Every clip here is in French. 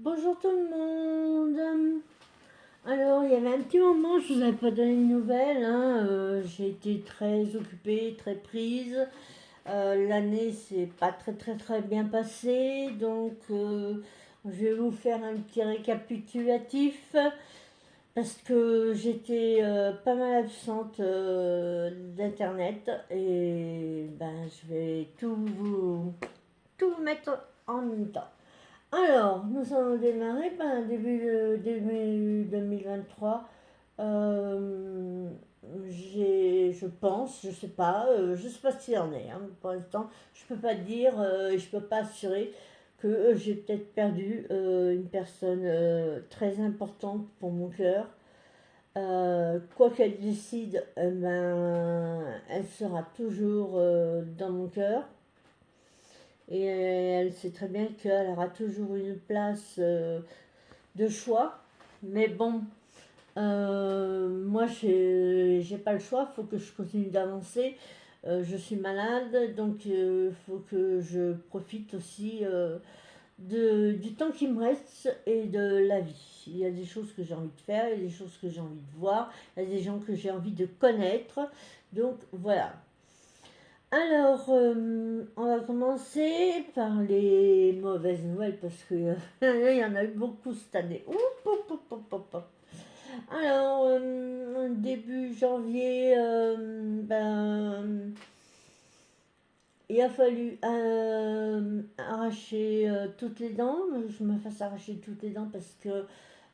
Bonjour tout le monde. Alors, il y avait un petit moment, je vous avais pas donné de nouvelles, hein. J'ai été très occupée, très prise. L'année s'est pas très bien passée, donc je vais vous faire un petit récapitulatif parce que j'étais pas mal absente d'internet et ben je vais tout vous mettre en même temps. Alors, nous allons démarrer début 2023. Euh, je pense, je sais pas s'il y en est, hein. Pour l'instant, je peux pas dire, je peux pas assurer que j'ai peut-être perdu une personne très importante pour mon cœur. Quoi qu'elle décide, elle sera toujours dans mon cœur. Et elle sait très bien qu'elle aura toujours une place de choix. Mais bon, moi, j'ai pas le choix, il faut que je continue d'avancer. Je suis malade, donc il faut que je profite aussi du temps qui me reste et de la vie. Il y a des choses que j'ai envie de faire, il y a des choses que j'ai envie de voir, il y a des gens que j'ai envie de connaître. Donc voilà. Alors, on va commencer par les mauvaises nouvelles parce qu'il y en a eu beaucoup cette année. Oup, oup, oup, oup, oup, oup. Alors, début janvier, il a fallu arracher toutes les dents. Je me fasse arracher toutes les dents parce que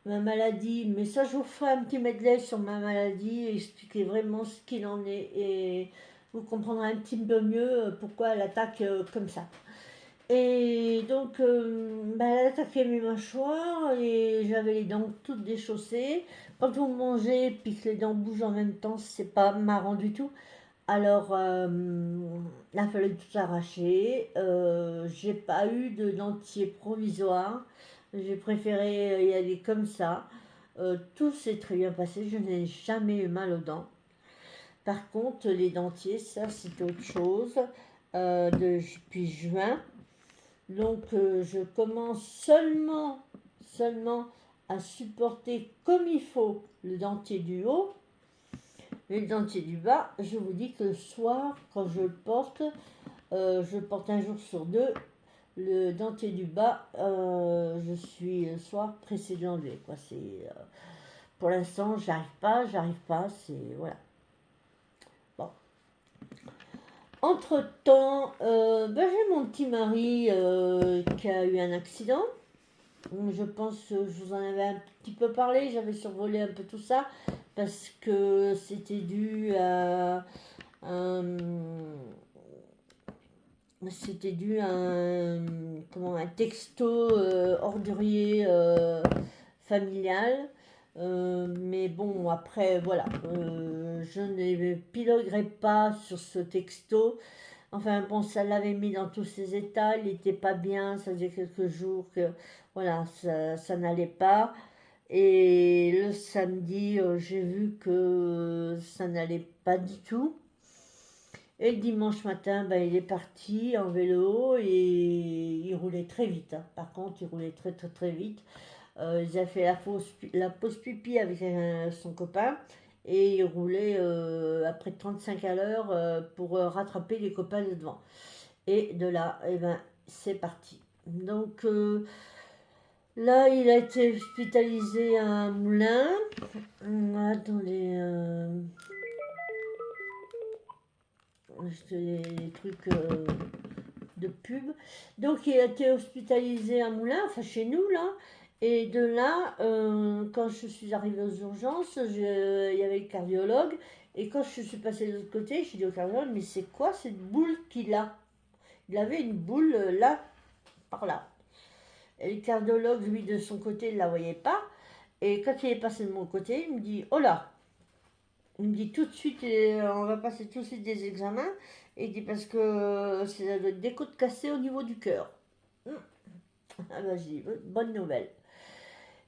ma maladie, mais ça je vous ferai un petit medley sur ma maladie, expliquer vraiment ce qu'il en est et vous comprendrez un petit peu mieux pourquoi elle attaque comme ça. Et donc, elle attaquait mes mâchoires et j'avais les dents toutes déchaussées. Quand vous mangez puis que les dents bougent en même temps, c'est pas marrant du tout. Alors, il a fallu tout arracher. J'ai pas eu de dentier provisoire. J'ai préféré y aller comme ça. Tout s'est très bien passé. Je n'ai jamais eu mal aux dents. Par contre, les dentiers, ça, c'est autre chose. Depuis juin. Donc, je commence seulement à supporter comme il faut le dentier du haut. Le dentier du bas, je vous dis que le soir, quand je porte un jour sur deux. Le dentier du bas, je suis le soir pressée de l'enlever. Pour l'instant, j'arrive pas, c'est voilà. Bon. Entre-temps, j'ai mon petit mari qui a eu un accident. Je pense que je vous en avais un petit peu parlé, j'avais survolé un peu tout ça parce que c'était dû à un texto ordurier familial. Mais bon, après, voilà. Je n'épiloguerai pas sur ce texto. Enfin, bon, ça l'avait mis dans tous ses états. Il n'était pas bien. Ça faisait quelques jours que, voilà, ça n'allait pas. Et le samedi, j'ai vu que ça n'allait pas du tout. Et le dimanche matin, il est parti en vélo et il roulait très vite, hein. Par contre, il roulait très vite. Il a fait la pause pipi avec son copain et il roulait à près de 35 à l'heure pour rattraper les copains de devant. Et de là, c'est parti. Donc là, il a été hospitalisé à un moulin. Attendez, les trucs de pub. Donc il a été hospitalisé à Moulins, enfin chez nous là. Et de là, quand je suis arrivée aux urgences, il y avait le cardiologue. Et quand je suis passée de l'autre côté, j'ai dit au cardiologue, mais c'est quoi cette boule qu'il a? Il avait une boule là, par là. Et le cardiologue, lui, de son côté, il ne la voyait pas. Et quand il est passé de mon côté, il me dit, oh là, il me dit tout de suite, on va passer tout de suite des examens. Et il dit parce que ça doit être des côtes cassées au niveau du cœur. Ah bah, je dis, bonne nouvelle.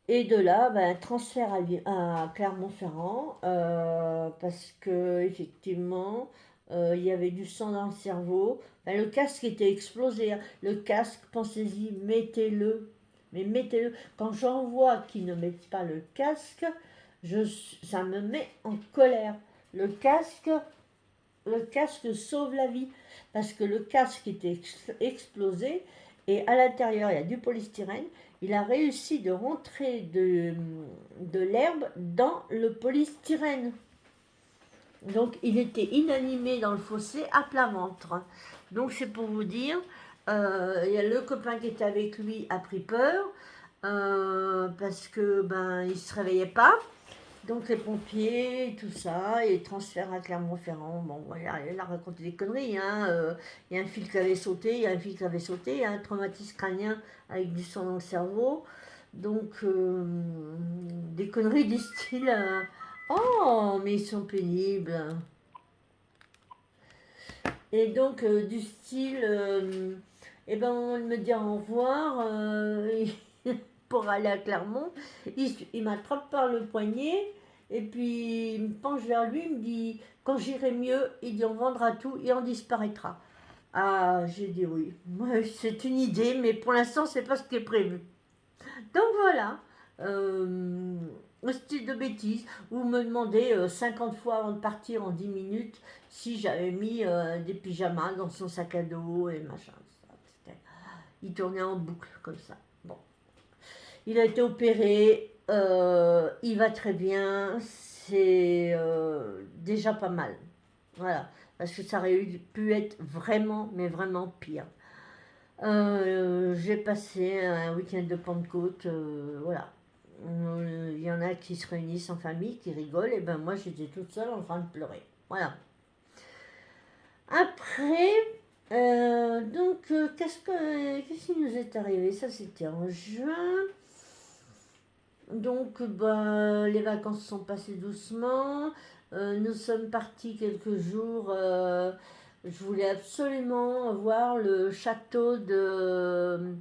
Et de là, transfert à Clermont-Ferrand, parce que effectivement, il y avait du sang dans le cerveau. Le casque était explosé, hein. Le casque, pensez-y, mettez-le. Mais mettez-le. Quand j'en vois qui ne mettent pas le casque, ça me met en colère. Le casque, le casque sauve la vie. Parce que le casque était explosé et à l'intérieur, il y a du polystyrène. Il a réussi de rentrer de l'herbe dans le polystyrène. Donc il était inanimé dans le fossé à plat ventre. Donc c'est pour vous dire, il y a le copain qui était avec lui a pris peur parce que il se réveillait pas. Donc les pompiers, tout ça, et transfert à Clermont-Ferrand. Bon, voilà, il a raconté des conneries. Hein. Il y a un fil qui avait sauté, il y a un fil qui avait sauté, il y a un traumatisme crânien avec du sang dans le cerveau. Donc des conneries du style oh, mais ils sont pénibles. Et donc, du style, eh ben, on me dit au revoir pour aller à Clermont. Il m'attrape par le poignet et puis il me penche vers lui. Il me dit, quand j'irai mieux, il dit, on vendra tout et on disparaîtra. Ah, j'ai dit oui. C'est une idée, mais pour l'instant, c'est pas ce qui est prévu. Donc voilà. Un style de bêtises, ou me demander 50 fois avant de partir en 10 minutes si j'avais mis des pyjamas dans son sac à dos et machin. Il tournait en boucle comme ça. Bon. Il a été opéré, il va très bien, c'est déjà pas mal. Voilà, parce que ça aurait pu être vraiment, mais vraiment pire. J'ai passé un week-end de Pentecôte, voilà. Il y en a qui se réunissent en famille, qui rigolent, et ben moi j'étais toute seule en train de pleurer. Voilà. Après, qu'est-ce qui nous est arrivé? Ça c'était en juin. Donc les vacances sont passées doucement. Nous sommes partis quelques jours. Je voulais absolument voir le château de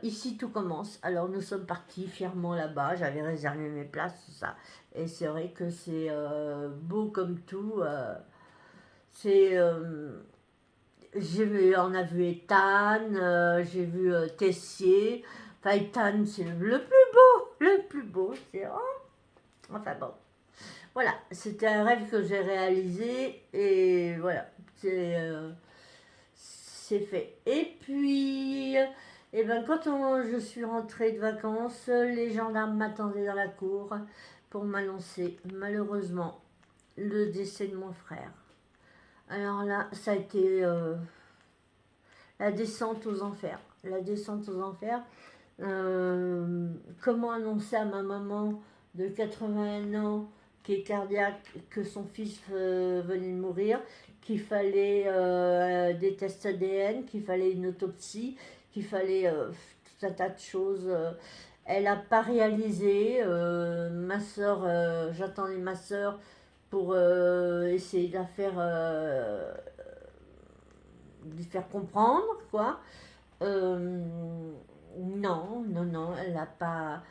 Ici tout commence. Alors nous sommes partis fièrement là-bas. J'avais réservé mes places, tout ça. Et c'est vrai que c'est beau comme tout. C'est on a vu Ethan, j'ai vu Tessier. Enfin, Ethan, c'est le plus beau, le plus beau. C'est enfin bon. Voilà, c'était un rêve que j'ai réalisé et voilà, c'est fait. Et puis, eh ben, quand je suis rentrée de vacances, les gendarmes m'attendaient dans la cour pour m'annoncer, malheureusement, le décès de mon frère. Alors là, ça a été la descente aux enfers. La descente aux enfers. Comment annoncer à ma maman de 81 ans qui est cardiaque que son fils venait de mourir, qu'il fallait des tests ADN, qu'il fallait une autopsie, qu'il fallait tout un tas de choses. Elle n'a pas réalisé. Ma soeur, j'attendais ma soeur pour essayer de la faire, lui faire comprendre, quoi. Non, non, non, elle n'a pas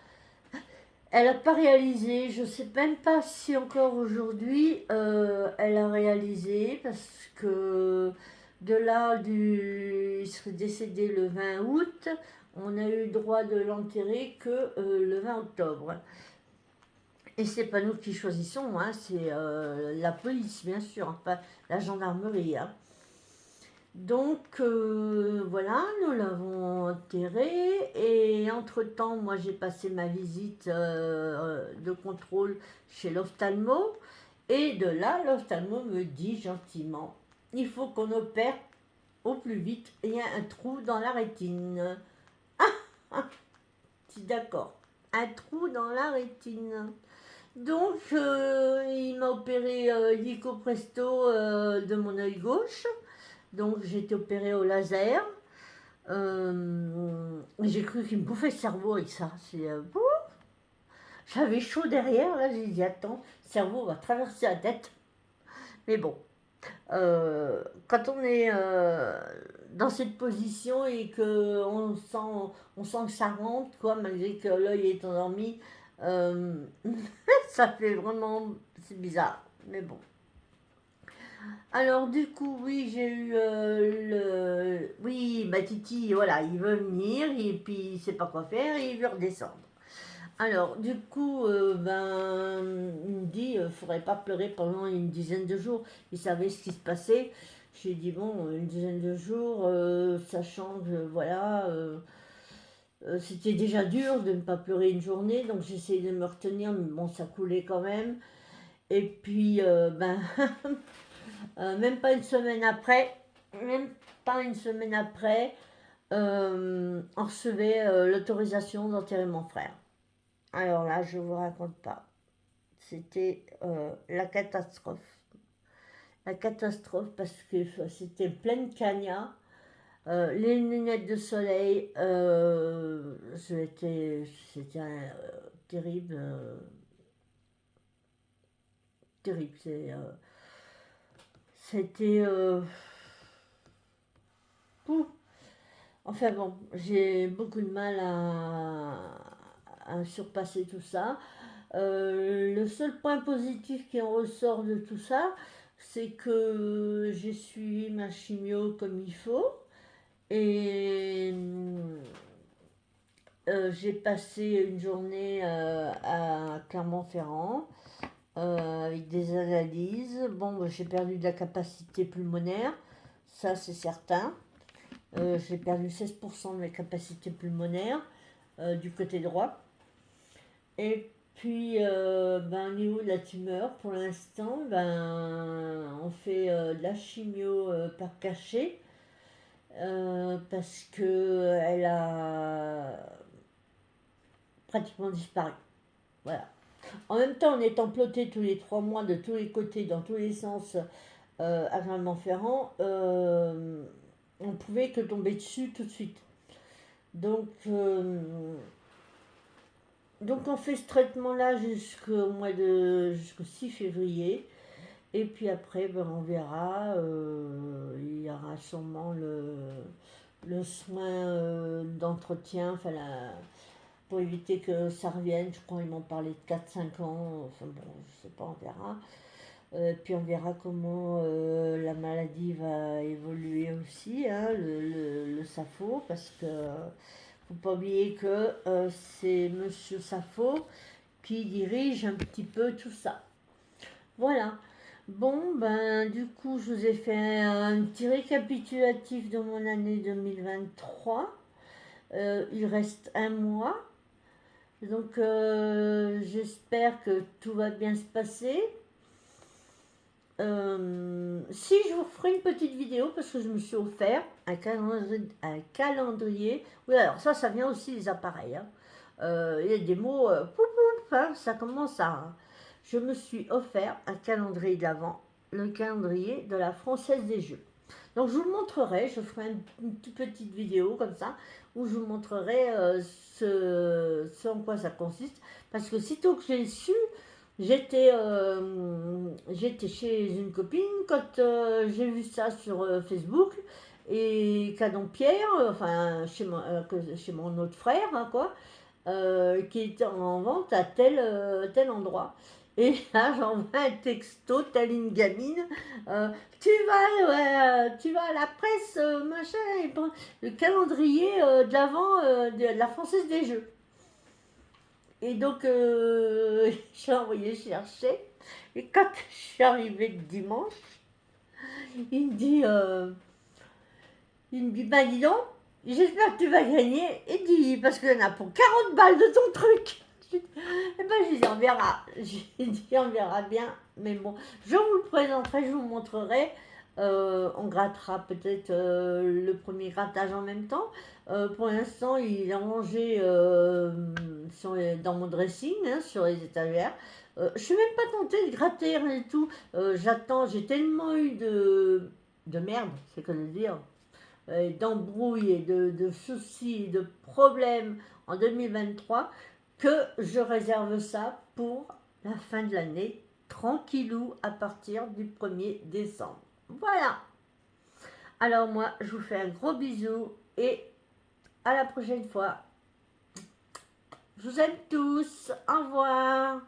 réalisé. Je ne sais même pas si encore aujourd'hui elle a réalisé parce que de là, il serait décédé le 20 août. On a eu le droit de l'enterrer que le 20 octobre. Et c'est pas nous qui choisissons, hein, c'est la police, bien sûr, enfin la gendarmerie. Hein. Donc voilà, nous l'avons enterré et entre-temps, moi j'ai passé ma visite de contrôle chez l'ophtalmo et de là, l'ophtalmo me dit gentiment, il faut qu'on opère au plus vite, il y a un trou dans la rétine. Ah, d'accord, un trou dans la rétine. Donc il m'a opéré illico presto de mon œil gauche. Donc j'ai été opérée au laser. J'ai cru qu'il me bouffait le cerveau avec ça. J'avais chaud derrière, là j'ai dit attends, le cerveau va traverser la tête. Mais bon, quand on est dans cette position et qu'on sent que ça rentre, quoi, malgré que l'œil est endormi, ça fait vraiment, c'est bizarre, mais bon. Alors du coup, oui, j'ai eu Oui, ma Titi, voilà, il veut venir et puis il sait pas quoi faire et il veut redescendre. Alors du coup, il me dit, faudrait pas pleurer pendant une dizaine de jours. Il savait ce qui se passait. J'ai dit, bon, une dizaine de jours, ça change, voilà. C'était déjà dur de ne pas pleurer une journée, donc j'essayais de me retenir, mais bon, ça coulait quand même. Et puis, même pas une semaine après, même pas une semaine après, on recevait l'autorisation d'enterrer mon frère. Alors là, je vous raconte pas. C'était la catastrophe. La catastrophe parce que c'était pleine cagna. Les lunettes de soleil, c'était terrible. Terrible. C'était. Ouh. Enfin bon, j'ai beaucoup de mal à surpasser tout ça. Le seul point positif qui en ressort de tout ça, c'est que j'ai suivi ma chimio comme il faut. Et j'ai passé une journée à Clermont-Ferrand avec des analyses. Bon, j'ai perdu de la capacité pulmonaire, ça c'est certain. J'ai perdu 16% de mes capacités pulmonaires du côté droit. Et puis, au niveau de la tumeur, pour l'instant, on fait de la chimio par cachet parce que elle a pratiquement disparu. Voilà. En même temps, en étant ploté tous les 3 mois de tous les côtés, dans tous les sens, à Clermont-Ferrand, on pouvait que tomber dessus tout de suite. Donc, on fait ce traitement-là jusqu'au 6 février. Et puis après, on verra. Il y aura sûrement le soin d'entretien, pour éviter que ça revienne. Je crois qu'ils m'ont parlé de 4-5 ans. Enfin bon, je sais pas, on verra. Puis on verra comment la maladie va évoluer aussi, hein, le SAFO, parce que faut pas oublier que c'est Monsieur Safo qui dirige un petit peu tout ça. Voilà. Bon, du coup, je vous ai fait un petit récapitulatif de mon année 2023. Il reste un mois. Donc, j'espère que tout va bien se passer. Si je vous ferai une petite vidéo parce que je me suis offert un calendrier. Oui, alors ça vient aussi des appareils. Hein. Il y a des mots, pouf, pouf, hein, ça commence à. Hein. Je me suis offert un calendrier de l'Avent, le calendrier de la Française des Jeux. Donc je vous le montrerai, je ferai une toute petite vidéo comme ça où je vous montrerai ce en quoi ça consiste. Parce que sitôt que j'ai su, j'étais chez une copine quand j'ai vu ça sur Facebook et Canon Pierre, enfin chez mon autre frère, hein, quoi, qui était en vente à tel endroit. Et là, j'envoie un texto, telle une gamine, tu vas à la presse, machin, et le calendrier de l'avant de la Française des Jeux. Et donc, j'ai envoyé chercher. Et quand je suis arrivée le dimanche, il me dit, dis donc, j'espère que tu vas gagner. Et dit, parce qu'il y en a pour 40 balles de ton truc. Et j'ai dit, on verra. J'ai dit, on verra bien. Mais bon, je vous le présenterai, je vous montrerai. On grattera peut-être le premier grattage en même temps. Pour l'instant, il est rangé dans mon dressing, hein, sur les étagères. Je ne suis même pas tentée de gratter rien et tout. J'attends, j'ai tellement eu de merde, c'est que de dire, d'embrouilles et de soucis, de problèmes en 2023, que je réserve ça pour la fin de l'année, tranquillou, à partir du 1er décembre. Voilà. Alors moi, je vous fais un gros bisou et à la prochaine fois. Je vous aime tous. Au revoir.